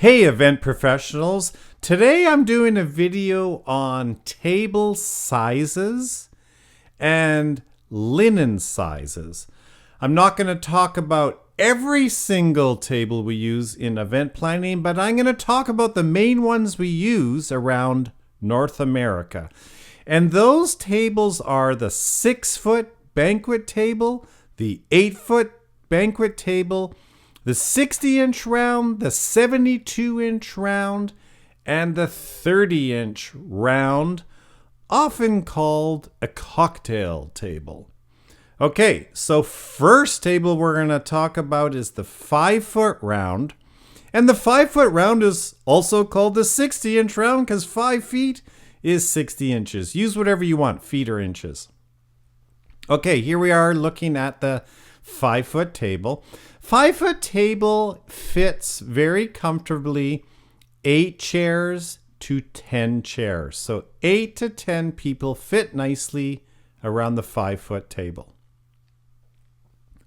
Hey event professionals, today I'm doing a video on table sizes and linen sizes. I'm not going to talk about every single table we use in event planning, but I'm going to talk about the main ones we use around North America. And those tables are the 6-foot banquet table, the 8-foot banquet table, the 60-inch round, the 72-inch round, and the 30-inch round, often called a cocktail table. Okay, so first table we're going to talk about is the 5-foot round. And the 5-foot round is also called the 60-inch round because 5 feet is 60 inches. Use whatever you want, feet or inches. Okay, here we are looking at the 5-foot table. 5-foot table fits very comfortably 8 chairs to 10 chairs. So 8 to 10 people fit nicely around the 5-foot table.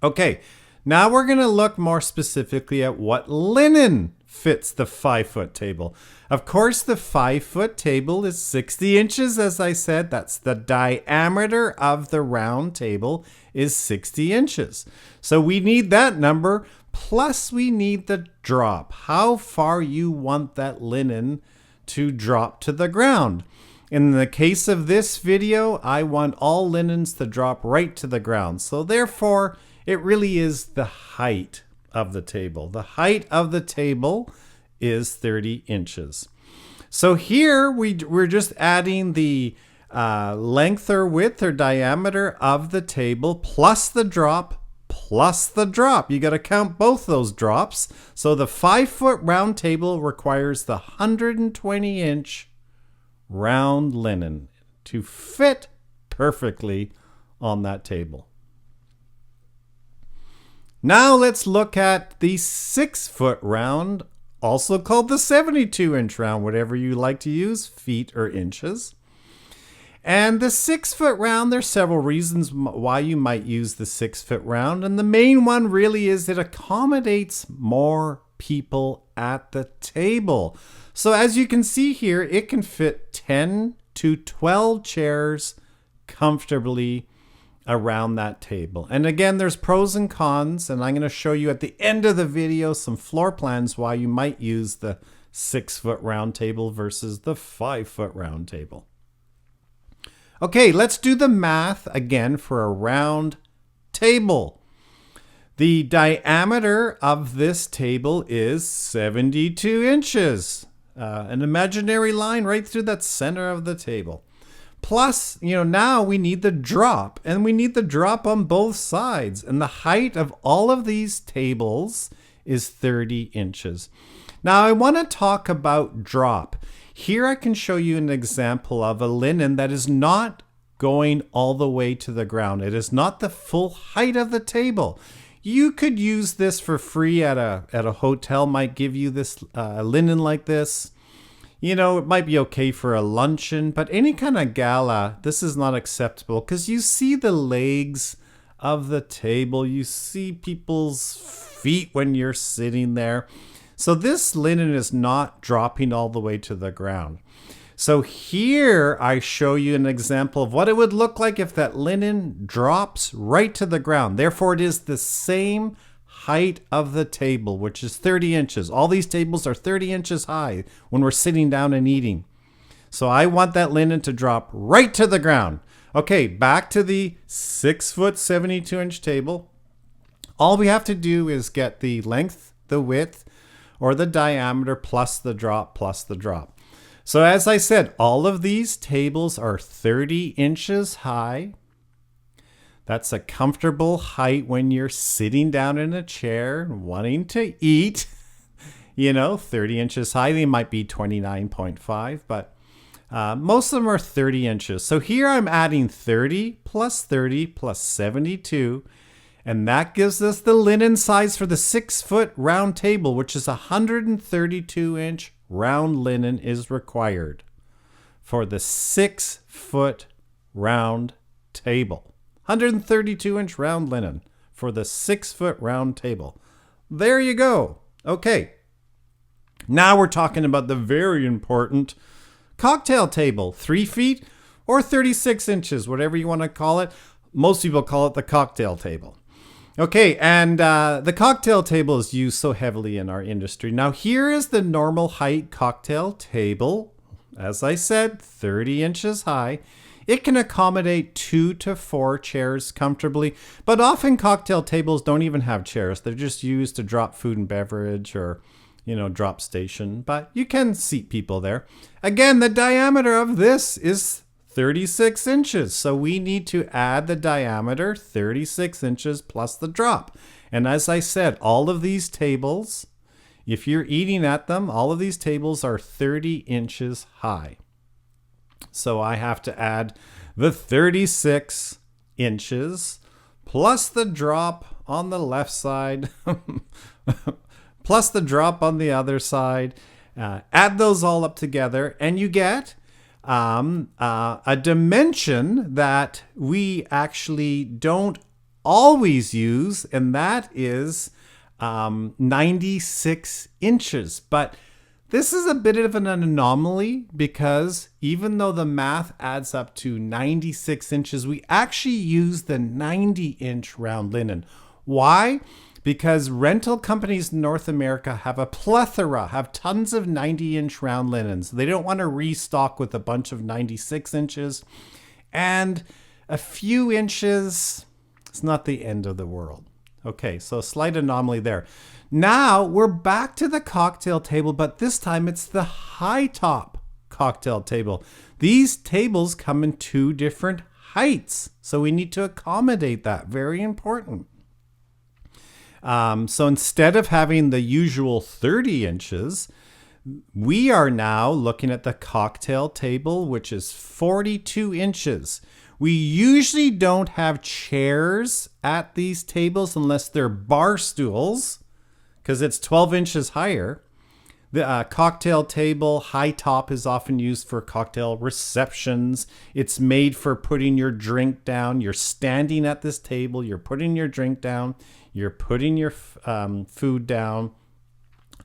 Okay, now we're going to look more specifically at what linen fits the 5-foot table. Of course, the 5-foot table is 60 inches, as I said. That's the diameter of the round table is 60 inches. So we need that number, plus we need the drop. How far you want that linen to drop to the ground. In the case of this video, I want all linens to drop right to the ground. So therefore, it really is the height of the table. The height of the table is 30 inches. So here we're just adding the length or width or diameter of the table plus the drop plus the drop. You got to count both those drops. So the 5-foot round table requires the 120-inch round linen to fit perfectly on that table. Now let's look at the 6-foot round, also called the 72-inch round, whatever you like to use, feet or inches. And the 6-foot round, there's several reasons why you might use the 6-foot round. And the main one really is it accommodates more people at the table. So as you can see here, it can fit 10 to 12 chairs comfortably around that table. And again, there's pros and cons, and I'm going to show you at the end of the video some floor plans why you might use the 6-foot round table versus the 5-foot round table. Okay, let's do the math again for a round table. The diameter of this table is 72 inches. An imaginary line right through that center of the table. Plus, now we need the drop, and we need the drop on both sides. And the height of all of these tables is 30 inches. Now I want to talk about drop. Here I can show you an example of a linen that is not going all the way to the ground. It is not the full height of the table. You could use this for free at a hotel, might give you this linen like this. It might be okay for a luncheon, but any kind of gala, this is not acceptable because you see the legs of the table. You see people's feet when you're sitting there. So this linen is not dropping all the way to the ground. So here I show you an example of what it would look like if that linen drops right to the ground. Therefore, it is the same height of the table, which is 30 inches. All these tables are 30 inches high when we're sitting down and eating. So I want that linen to drop right to the ground. Okay, back to the 6-foot, 72-inch table. All we have to do is get the length, the width, or the diameter plus the drop plus the drop. So as I said, all of these tables are 30 inches high. That's a comfortable height when you're sitting down in a chair and wanting to eat. 30 inches high. They might be 29.5, but most of them are 30 inches. So here I'm adding 30 plus 72, and that gives us the linen size for the 6-foot round table, which is 132-inch round linen is required for the 6-foot round table. 132-inch round linen for the 6-foot round table. There you go. Okay. Now we're talking about the very important cocktail table, 3 feet or 36 inches, whatever you want to call it. Most people call it the cocktail table. Okay, and the cocktail table is used so heavily in our industry. Now here is the normal height cocktail table. As I said, 30 inches high. It can accommodate 2 to 4 chairs comfortably, but often cocktail tables don't even have chairs. They're just used to drop food and beverage or, drop station, but you can seat people there. Again, the diameter of this is 36 inches. So we need to add the diameter, 36 inches plus the drop. And as I said, all of these tables, if you're eating at them, all of these tables are 30 inches high. So I have to add the 36 inches plus the drop on the left side, plus the drop on the other side. Add those all up together and you get a dimension that we actually don't always use, and that is 96 inches. But this is a bit of an anomaly because even though the math adds up to 96 inches, we actually use the 90-inch round linen. Why? Because rental companies in North America have a plethora, have tons of 90-inch round linens. They don't want to restock with a bunch of 96 inches. And a few inches, it's not the end of the world. Okay, so a slight anomaly there. Now we're back to the cocktail table, but this time it's the Hightop Cocktail Table. These tables come in 2 different heights, so we need to accommodate that. Very important. So instead of having the usual 30 inches, we are now looking at the cocktail table, which is 42 inches. We usually don't have chairs at these tables unless they're bar stools, because it's 12 inches higher. The cocktail table, Hightop, is often used for cocktail receptions. It's made for putting your drink down. You're standing at this table. You're putting your drink down. You're putting your food down.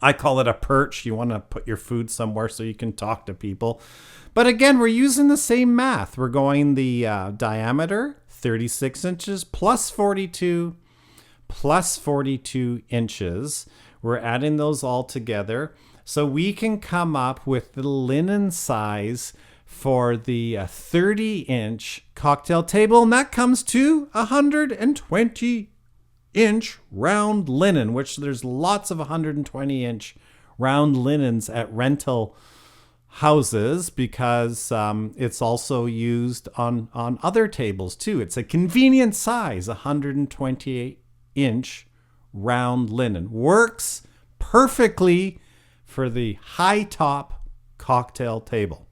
I call it a perch. You want to put your food somewhere so you can talk to people. But again, we're using the same math. We're going the diameter, 36 inches, plus 42 inches. We're adding those all together. So we can come up with the linen size for the 30-inch cocktail table. And that comes to 120-inch round linen, which there's lots of 120-inch round linens at rental houses because it's also used on other tables too. It's a convenient size, 128-inch round linen. Works perfectly for the Hightop cocktail table.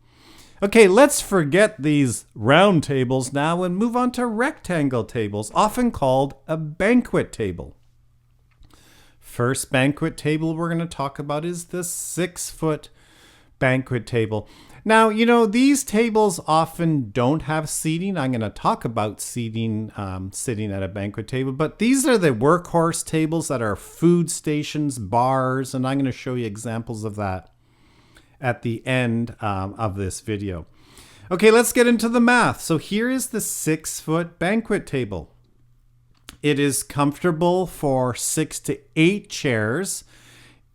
Okay, let's forget these round tables now and move on to rectangle tables, often called a banquet table. First banquet table we're going to talk about is the 6-foot banquet table. Now, these tables often don't have seating. I'm going to talk about seating, sitting at a banquet table, but these are the workhorse tables that are food stations, bars, and I'm going to show you examples of that at the end of this video. Okay, let's get into the math. So here is the 6-foot banquet table. It is comfortable for 6 to 8 chairs.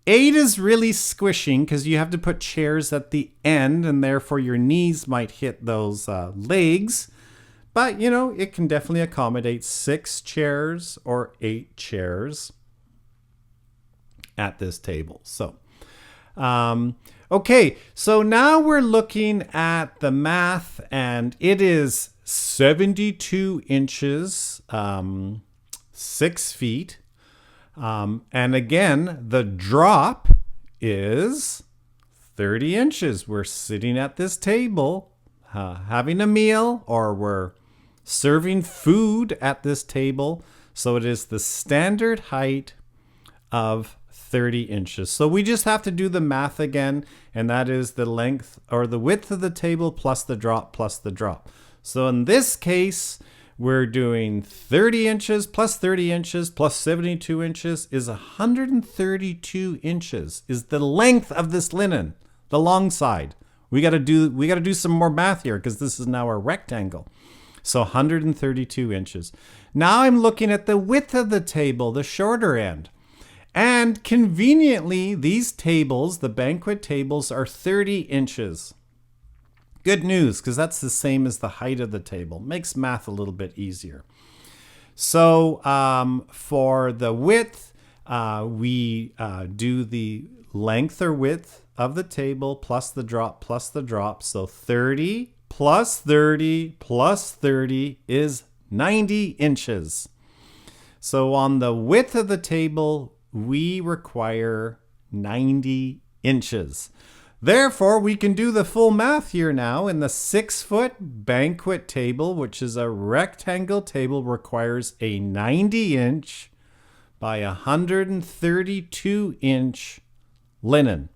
8 is really squishing because you have to put chairs at the end and therefore your knees might hit those legs. But, it can definitely accommodate 6 chairs or 8 chairs at this table. So, okay, so now we're looking at the math and it is 72 inches, 6 feet. And again, the drop is 30 inches. We're sitting at this table, having a meal, or we're serving food at this table. So it is the standard height of 30 inches. So we just have to do the math again, and that is the length or the width of the table plus the drop plus the drop. So in this case, we're doing 30 inches plus 30 inches plus 72 inches is 132 inches is the length of this linen, the long side. We got to do some more math here because this is now a rectangle. So 132 inches. Now I'm looking at the width of the table, the shorter end. And conveniently, these tables, the banquet tables, are 30 inches. Good news, because that's the same as the height of the table. Makes math a little bit easier. So for the width, we do the length or width of the table plus the drop plus the drop. So 30 plus 30 plus 30 is 90 inches. So on the width of the table, we require 90 inches. Therefore, we can do the full math here now. In the 6-foot banquet table, which is a rectangle table, requires a 90-inch by 132-inch linen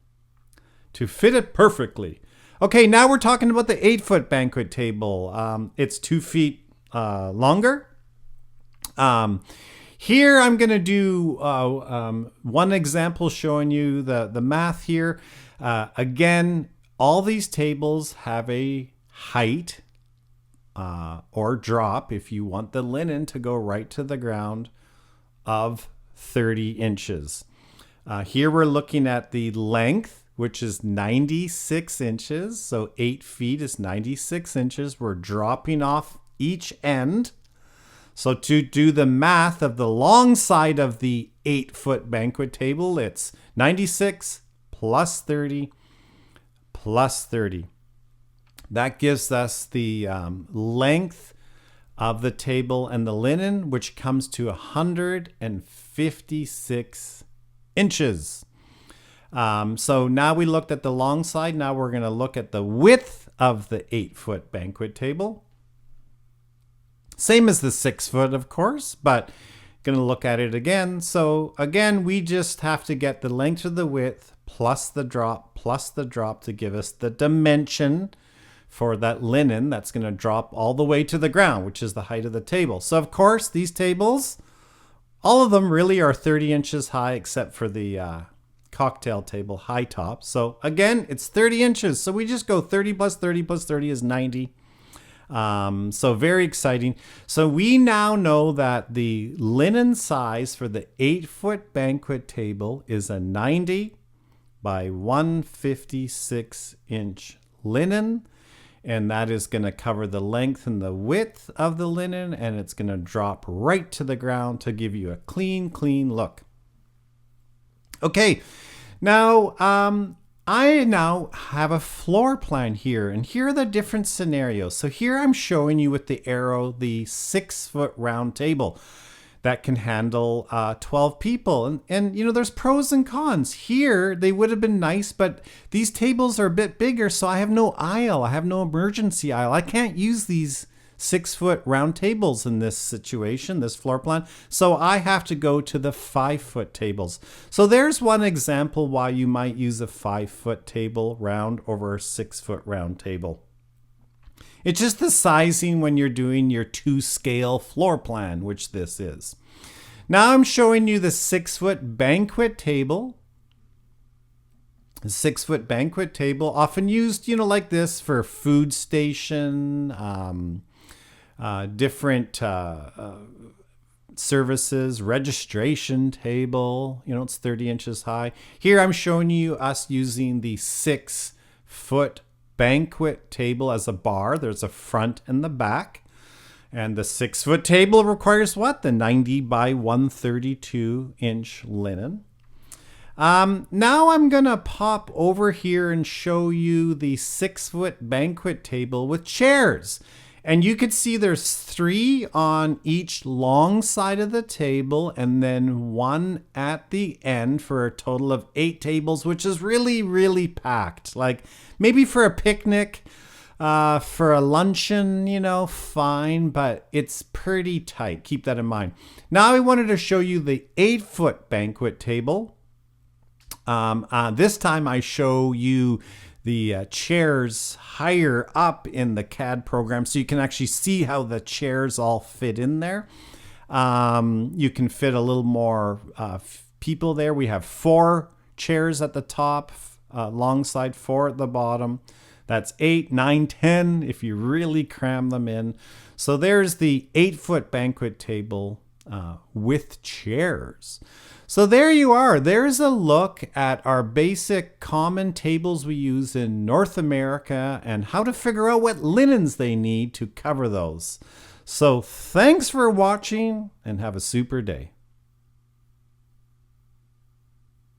to fit it perfectly. Okay, now we're talking about the 8-foot banquet table. It's 2 feet longer. Here I'm going to do one example showing you the math here. Again, all these tables have a height or drop, if you want the linen to go right to the ground, of 30 inches. Here we're looking at the length, which is 96 inches. So 8 feet is 96 inches. We're dropping off each end. So to do the math of the long side of the 8-foot banquet table, it's 96 plus 30 plus 30. That gives us the length of the table and the linen, which comes to 156 inches. So now we looked at the long side. Now we're going to look at the width of the 8-foot banquet table. Same as the 6-foot, of course, but going to look at it again. So again, we just have to get the length of the width plus the drop to give us the dimension for that linen that's going to drop all the way to the ground, which is the height of the table. So of course, these tables, all of them really are 30 inches high, except for the cocktail table, Hightop. So again, it's 30 inches. So we just go 30 plus 30 plus 30 is 90. So very exciting. So we now know that the linen size for the 8-foot banquet table is a 90 by 156 inch linen. And that is going to cover the length and the width of the linen. And it's going to drop right to the ground to give you a clean look. Okay. Now, I now have a floor plan here, and here are the different scenarios. So here I'm showing you with the arrow the 6-foot round table that can handle 12 people. And you know, there's pros and cons. Here, they would have been nice, but these tables are a bit bigger, so I have no aisle. I have no emergency aisle. I can't use these 6-foot round tables in this situation, this floor plan. So I have to go to the 5-foot tables. So there's one example why you might use a 5-foot table round over a 6-foot round table. It's just the sizing when you're doing your 2-scale floor plan, which this is. Now I'm showing you the 6-foot banquet table. The 6-foot banquet table, often used, you know, like this for food station, different services, registration table, you know, it's 30 inches high. Here I'm showing you us using the 6-foot banquet table as a bar. There's a front and the back. And the 6-foot table requires what? The 90 by 132 inch linen. Now I'm going to pop over here and show you the 6-foot banquet table with chairs. And you could see there's 3 on each long side of the table and then 1 at the end for a total of 8 tables, which is really packed. Like maybe for a picnic, for a luncheon, you know, fine, but it's pretty tight. Keep that in mind. Now I wanted to show you the 8-foot banquet table. This time I show you chairs higher up in the CAD program, so you can actually see how the chairs all fit in there. You can fit a little more people there. We have 4 chairs at the top, alongside 4 at the bottom. That's 8, 9, 10 if you really cram them in. So there's the 8-foot banquet table with chairs. So there you are. There's a look at our basic common tables we use in North America and how to figure out what linens they need to cover those. So thanks for watching and have a super day.